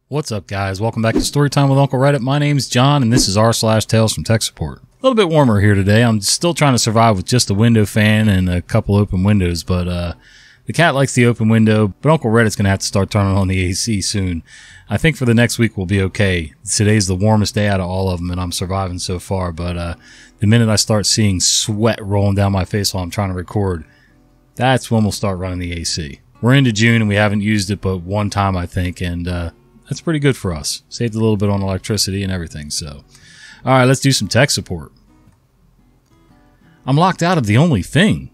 What's up, guys? Welcome back to Storytime with Uncle Reddit. My name's John, and this is r/Tales from Tech Support. A little bit warmer here today. I'm still trying to survive with just a window fan and a couple open windows, but the cat likes the open window, but Uncle Reddit's going to have to start turning on the AC soon. I think for the next week we'll be okay. Today's the warmest day out of all of them, and I'm surviving so far, but the minute I start seeing sweat rolling down my face while I'm trying to record, that's when we'll start running the AC. We're into June, and we haven't used it but one time, I think, and that's pretty good for us. Saved a little bit on electricity and everything, so. Alright, let's do some tech support. I'm locked out of the only thing.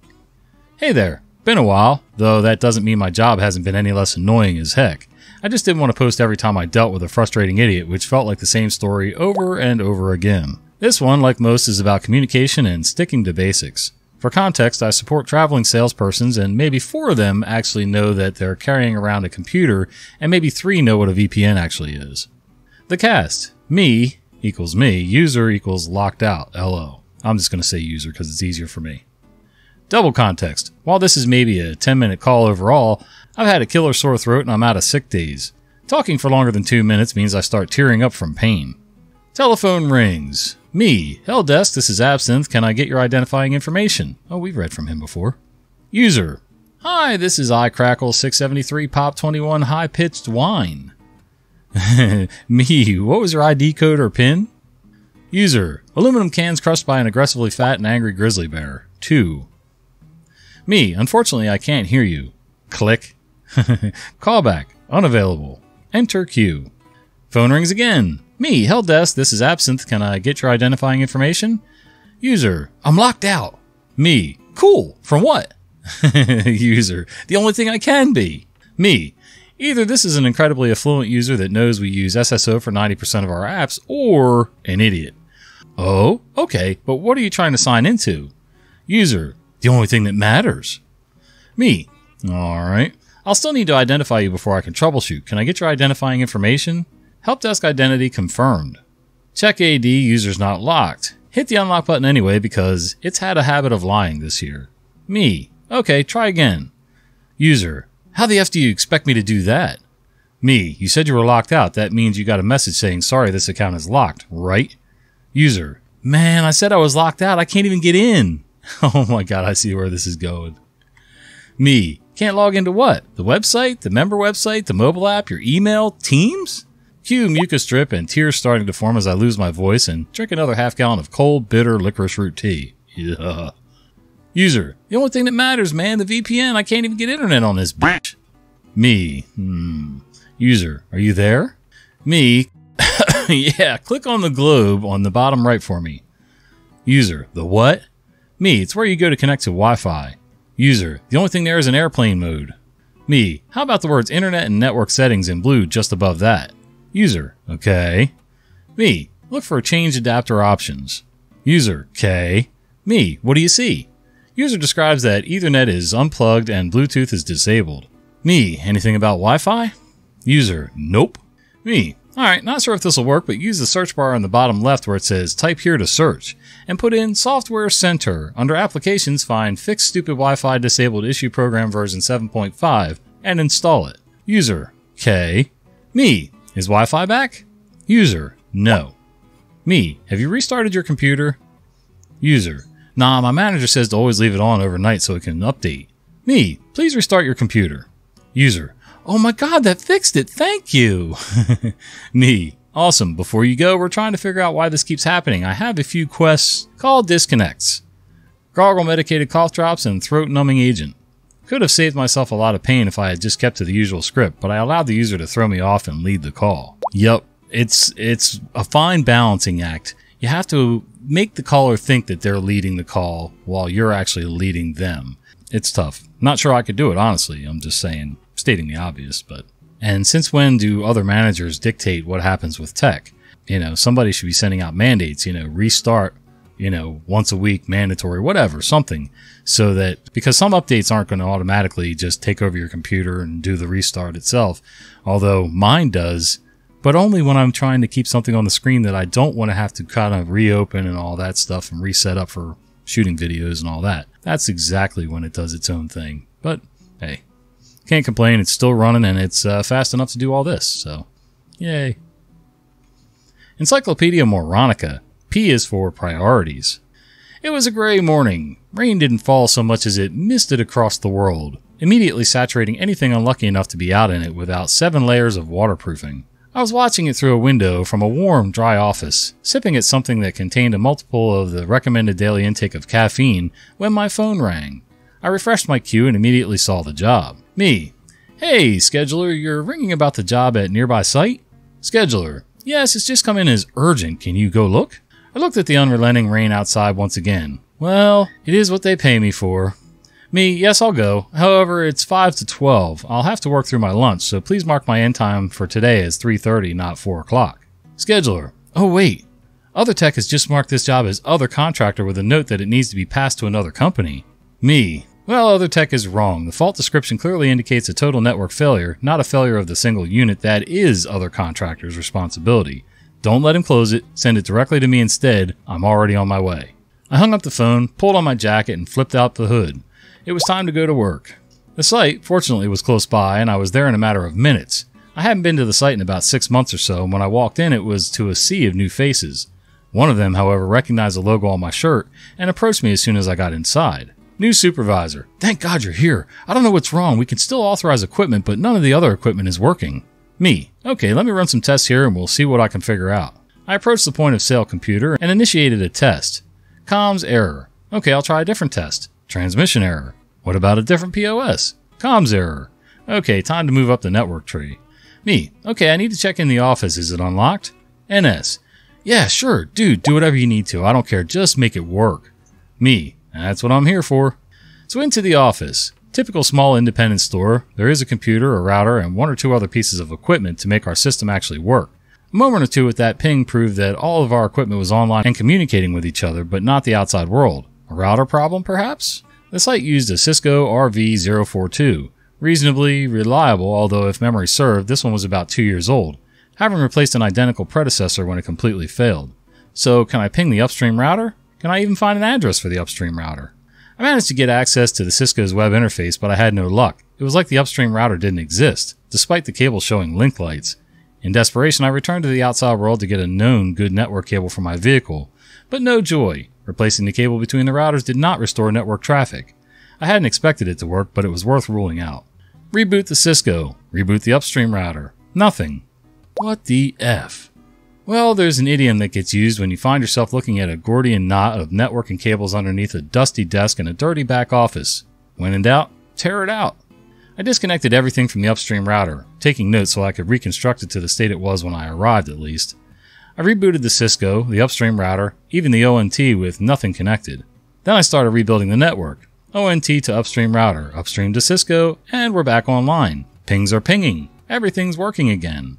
Hey there. Been a while, though that doesn't mean my job hasn't been any less annoying as heck. I just didn't want to post every time I dealt with a frustrating idiot, which felt like the same story over and over again. This one, like most, is about communication and sticking to basics. For context, I support traveling salespersons, and maybe 4 of them actually know that they're carrying around a computer, and maybe 3 know what a VPN actually is. The cast. Me equals me. User equals locked out. LO. I'm just going to say user because it's easier for me. Double context. While this is maybe a 10-minute call overall, I've had a killer sore throat and I'm out of sick days. Talking for longer than 2 minutes means I start tearing up from pain. Telephone rings. Me. Help desk, this is Absinthe. Can I get your identifying information? Oh, we've read from him before. User. Hi, this is iCrackle 673 Pop 21 high-pitched wine. Me. What was your ID code or PIN? User. Aluminum cans crushed by an aggressively fat and angry grizzly bear. 2. Me. Unfortunately, I can't hear you. Click. Callback. Unavailable. Enter queue. Phone rings again. Me, help desk, this is Absinthe. Can I get your identifying information? User, I'm locked out. Me, cool. From what? User, the only thing I can be. Me, either this is an incredibly affluent user that knows we use SSO for 90% of our apps, or an idiot. Oh, okay, but what are you trying to sign into? User, the only thing that matters. Me, alright. I'll still need to identify you before I can troubleshoot. Can I get your identifying information? Help desk identity confirmed. Check AD, user's not locked. Hit the unlock button anyway because it's had a habit of lying this year. Me. Okay, try again. User. How the F do you expect me to do that? Me. You said you were locked out. That means you got a message saying, sorry, this account is locked, right? User. Man, I said I was locked out. I can't even get in. Oh my god, I see where this is going. Me. Can't log into what? The website? The member website? The mobile app? Your email? Teams? Cue mucus drip and tears starting to form as I lose my voice and drink another half-gallon of cold, bitter licorice root tea. Yeah. User. The only thing that matters, man, the VPN. I can't even get internet on this bitch. Me. User. Are you there? Me. Yeah, click on the globe on the bottom right for me. User. The what? Me. It's where you go to connect to Wi-Fi. User. The only thing there is an airplane mode. Me. How about the words internet and network settings in blue just above that? User. Okay. Me. Look for change adapter options. User. Okay. Me. What do you see? User describes that Ethernet is unplugged and Bluetooth is disabled. Me. Anything about Wi-Fi? User. Nope. Me. Alright, not sure if this will work, but use the search bar on the bottom left where it says type here to search and put in Software Center. Under Applications, find Fix Stupid Wi-Fi Disabled Issue Program version 7.5 and install it. User. Okay. Me. Is Wi-Fi back? User. No. Me. Have you restarted your computer? User. Nah, my manager says to always leave it on overnight so it can update. Me. Please restart your computer. User. Oh my god, that fixed it. Thank you. Me. Awesome. Before you go, we're trying to figure out why this keeps happening. I have a few quests called disconnects. Gargle medicated cough drops and throat numbing agent. Could have saved myself a lot of pain if I had just kept to the usual script, but I allowed the user to throw me off and lead the call. Yup, it's a fine balancing act. You have to make the caller think that they're leading the call while you're actually leading them. It's tough. Not sure I could do it, honestly. I'm just saying, stating the obvious, but... And since when do other managers dictate what happens with tech? You know, somebody should be sending out mandates, restart, once a week, mandatory, whatever, something. So that, because some updates aren't going to automatically just take over your computer and do the restart itself. Although mine does, but only when I'm trying to keep something on the screen that I don't want to have to kind of reopen and all that stuff and reset up for shooting videos and all that. That's exactly when it does its own thing. But hey, can't complain. It's still running and it's fast enough to do all this. So Yay. Encyclopedia Moronica. P is for priorities. It was a gray morning. Rain didn't fall so much as it misted across the world, immediately saturating anything unlucky enough to be out in it without 7 layers of waterproofing. I was watching it through a window from a warm, dry office, sipping at something that contained a multiple of the recommended daily intake of caffeine when my phone rang. I refreshed my queue and immediately saw the job. Me. Hey, scheduler, you're ringing about the job at nearby site? Scheduler. Yes, it's just come in as urgent. Can you go look? I looked at the unrelenting rain outside once again. Well, it is what they pay me for. Me, yes, I'll go. However, it's 5 to 12. I'll have to work through my lunch, so please mark my end time for today as 3:30, not 4 o'clock. Scheduler. Oh, wait. Other Tech has just marked this job as other contractor with a note that it needs to be passed to another company. Me. Well, Other Tech is wrong. The fault description clearly indicates a total network failure, not a failure of the single unit that is other contractor's responsibility. Don't let him close it. Send it directly to me instead. I'm already on my way. I hung up the phone, pulled on my jacket, and flipped out the hood. It was time to go to work. The site, fortunately, was close by, and I was there in a matter of minutes. I hadn't been to the site in about 6 months or so, and when I walked in, it was to a sea of new faces. One of them, however, recognized the logo on my shirt and approached me as soon as I got inside. New supervisor. Thank God you're here. I don't know what's wrong. We can still authorize equipment, but none of the other equipment is working. Me. Okay, let me run some tests here and we'll see what I can figure out. I approached the point of sale computer and initiated a test. Comms error. Okay, I'll try a different test. Transmission error. What about a different POS? Comms error. Okay, time to move up the network tree. Me. Okay, I need to check in the office. Is it unlocked? NS. Yeah, sure. Dude, do whatever you need to. I don't care. Just make it work. Me. That's what I'm here for. So into the office. Typical small independent store. There is a computer, a router, and 1 or 2 other pieces of equipment to make our system actually work. A moment or two with that ping proved that all of our equipment was online and communicating with each other, but not the outside world. A router problem, perhaps? The site used a Cisco RV042. Reasonably reliable, although if memory served, this one was about 2 years old, having replaced an identical predecessor when it completely failed. So, can I ping the upstream router? Can I even find an address for the upstream router? I managed to get access to the Cisco's web interface, but I had no luck. It was like the upstream router didn't exist, despite the cable showing link lights. In desperation, I returned to the outside world to get a known good network cable for my vehicle, but no joy. Replacing the cable between the routers did not restore network traffic. I hadn't expected it to work, but it was worth ruling out. Reboot the Cisco. Reboot the upstream router. Nothing. What the F? Well, there's an idiom that gets used when you find yourself looking at a Gordian knot of network and cables underneath a dusty desk in a dirty back office. When in doubt, tear it out. I disconnected everything from the upstream router, taking notes so I could reconstruct it to the state it was when I arrived at least. I rebooted the Cisco, the upstream router, even the ONT with nothing connected. Then I started rebuilding the network. ONT to upstream router, upstream to Cisco, and we're back online. Pings are pinging. Everything's working again.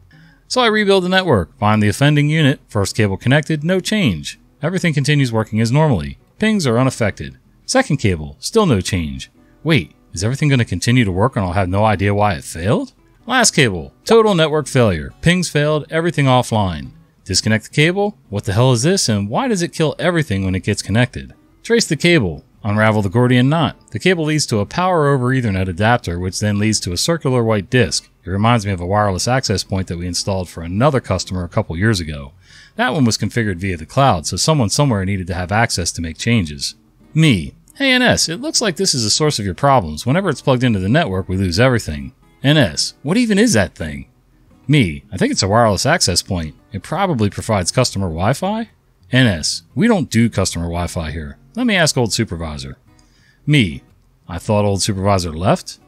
So I rebuild the network, find the offending unit, first cable connected, no change. Everything continues working as normally. Pings are unaffected. Second cable, still no change. Wait, is everything going to continue to work and I'll have no idea why it failed? Last cable, total network failure. Pings failed, everything offline. Disconnect the cable? What the hell is this and why does it kill everything when it gets connected? Trace the cable. Unravel the Gordian knot. The cable leads to a power over Ethernet adapter, which then leads to a circular white disc. It reminds me of a wireless access point that we installed for another customer a couple years ago. That one was configured via the cloud, so someone somewhere needed to have access to make changes. Me. Hey NS, it looks like this is the source of your problems. Whenever it's plugged into the network, we lose everything. NS. What even is that thing? Me. I think it's a wireless access point. It probably provides customer Wi-Fi? NS. We don't do customer Wi-Fi here. Let me ask old supervisor. Me. I thought old supervisor left?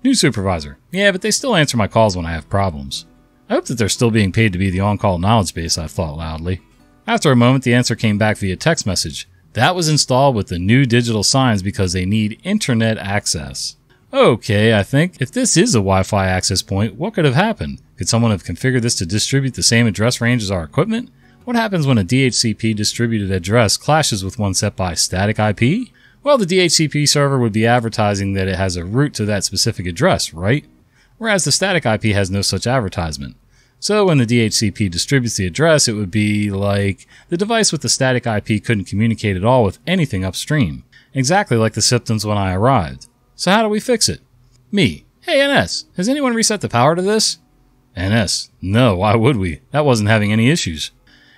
New supervisor. Yeah, but they still answer my calls when I have problems. I hope that they're still being paid to be the on-call knowledge base, I thought loudly. After a moment, the answer came back via text message. That was installed with the new digital signs because they need internet access. Okay, I think. If this is a Wi-Fi access point, what could have happened? Could someone have configured this to distribute the same address range as our equipment? What happens when a DHCP distributed address clashes with one set by static IP? Well, the DHCP server would be advertising that it has a route to that specific address, right? Whereas the static IP has no such advertisement. So when the DHCP distributes the address, it would be like the device with the static IP couldn't communicate at all with anything upstream. Exactly like the symptoms when I arrived. So how do we fix it? Me. Hey NS, has anyone reset the power to this? NS. No, why would we? That wasn't having any issues.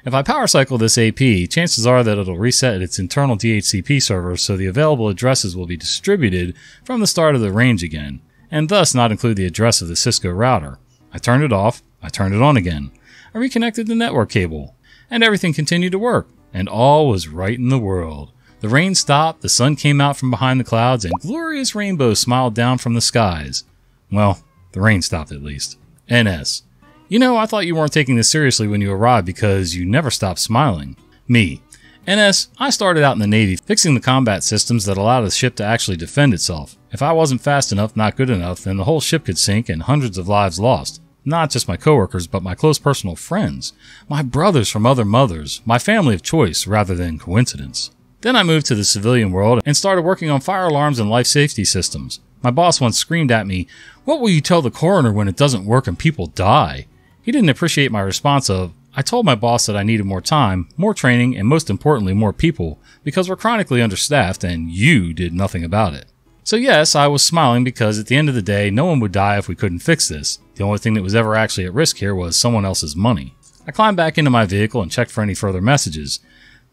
If I power cycle this AP, chances are that it'll reset its internal DHCP server so the available addresses will be distributed from the start of the range again, and thus not include the address of the Cisco router. I turned it off, I turned it on again. I reconnected the network cable, and everything continued to work, and all was right in the world. The rain stopped, the sun came out from behind the clouds, and glorious rainbows smiled down from the skies. Well, the rain stopped at least. NS. You know, I thought you weren't taking this seriously when you arrived because you never stopped smiling. Me. NS, I started out in the Navy fixing the combat systems that allowed a ship to actually defend itself. If I wasn't fast enough, not good enough, then the whole ship could sink and hundreds of lives lost. Not just my coworkers, but my close personal friends. My brothers from other mothers. My family of choice rather than coincidence. Then I moved to the civilian world and started working on fire alarms and life safety systems. My boss once screamed at me, "What will you tell the coroner when it doesn't work and people die?" He didn't appreciate my response of, I told my boss that I needed more time, more training, and most importantly, more people, because we're chronically understaffed and you did nothing about it. So yes, I was smiling because at the end of the day, no one would die if we couldn't fix this. The only thing that was ever actually at risk here was someone else's money. I climbed back into my vehicle and checked for any further messages.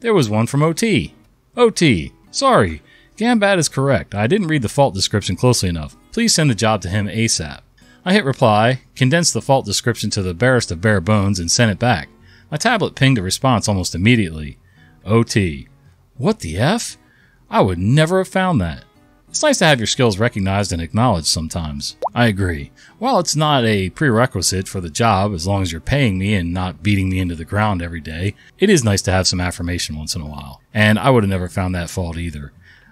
There was one from OT. OT, sorry, Gambat is correct. I didn't read the fault description closely enough. Please send the job to him ASAP. I hit reply, condensed the fault description to the barest of bare bones, and sent it back. My tablet pinged a response almost immediately. OT. What the F? I would never have found that. It's nice to have your skills recognized and acknowledged sometimes. I agree. While it's not a prerequisite for the job, as long as you're paying me and not beating me into the ground every day, it is nice to have some affirmation once in a while. And I would have never found that fault either.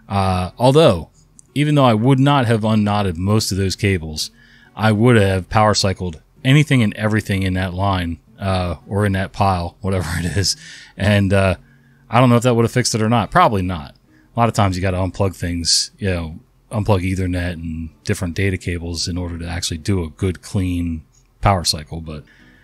Although, even though I would not have unknotted most of those cables, I would have power cycled anything and everything in that line, or in that pile, whatever it is. And I don't know if that would have fixed it or not. Probably not. A lot of times you got to unplug things, unplug Ethernet and different data cables in order to actually do a good, clean power cycle. But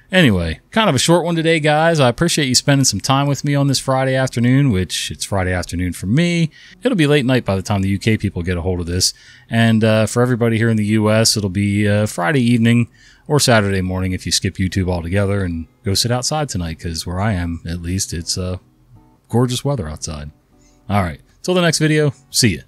anyway, kind of a short one today, guys. I appreciate you spending some time with me on this Friday afternoon, which it's Friday afternoon for me. It'll be late night by the time the UK people get a hold of this. And for everybody here in the US, it'll be Friday evening or Saturday morning if you skip YouTube altogether and go sit outside tonight, because where I am, at least, it's gorgeous weather outside. All right. Till the next video, see ya.